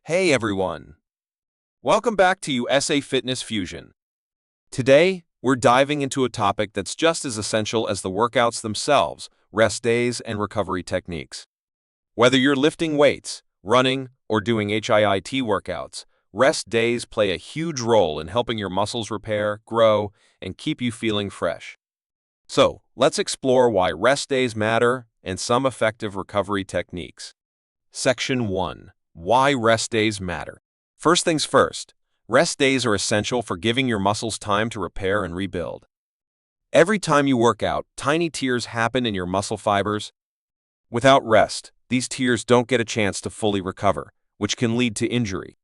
Hey everyone! Welcome back to USA Fitness Fusion. Today, we're diving into a topic that's just as essential as the workouts themselves: rest days and recovery techniques. Whether you're lifting weights, running, or doing HIIT workouts, rest days play a huge role in helping your muscles repair, grow, and keep you feeling fresh. So, let's explore why rest days matter and some effective recovery techniques. Section 1. Why rest days matter. First things first, rest days are essential for giving your muscles time to repair and rebuild. Every time you work out, tiny tears happen in your muscle fibers. Without rest, these tears don't get a chance to fully recover, which can lead to injury.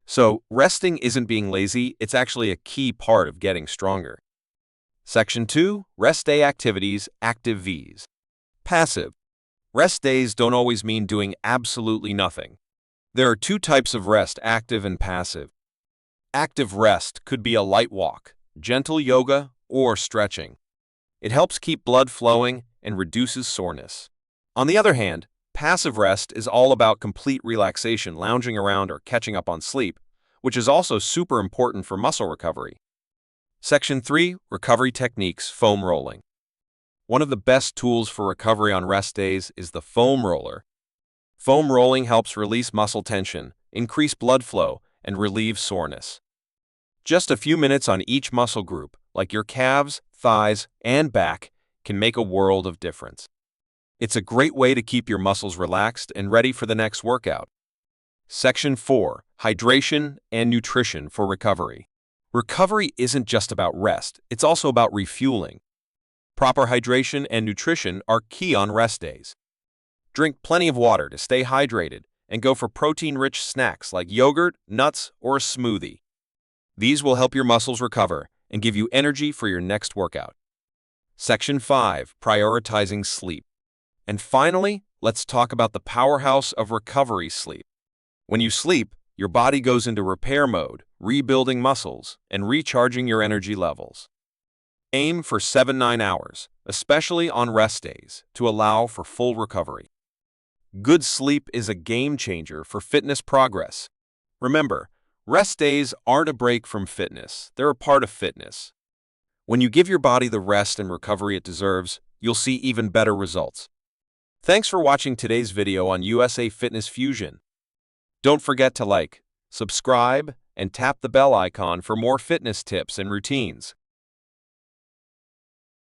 So, resting isn't being lazy, it's actually a key part of getting stronger. Section 2. Rest day activities, active Vs. Passive. Rest days don't always mean doing absolutely nothing. There are two types of rest: active and passive. Active rest could be a light walk, gentle yoga, or stretching. It helps keep blood flowing and reduces soreness. On the other hand, passive rest is all about complete relaxation, lounging around or catching up on sleep, which is also super important for muscle recovery. Section 3. Recovery techniques, foam rolling. One of the best tools for recovery on rest days is the foam roller. Foam rolling helps release muscle tension, increase blood flow, and relieve soreness. Just a few minutes on each muscle group, like your calves, thighs, and back, can make a world of difference. It's a great way to keep your muscles relaxed and ready for the next workout. Section 4. Hydration and nutrition for recovery. Recovery isn't just about rest, it's also about refueling. Proper hydration and nutrition are key on rest days. Drink plenty of water to stay hydrated, and go for protein-rich snacks like yogurt, nuts, or a smoothie. These will help your muscles recover and give you energy for your next workout. Section 5. Prioritizing sleep. And finally, let's talk about the powerhouse of recovery: sleep. When you sleep, your body goes into repair mode, rebuilding muscles and recharging your energy levels. Aim for 7-9 hours, especially on rest days, to allow for full recovery. Good sleep is a game changer for fitness progress. Remember, rest days aren't a break from fitness, they're a part of fitness. When you give your body the rest and recovery it deserves, you'll see even better results. Thanks for watching today's video on USA Fitness Fusion. Don't forget to like, subscribe, and tap the bell icon for more fitness tips and routines.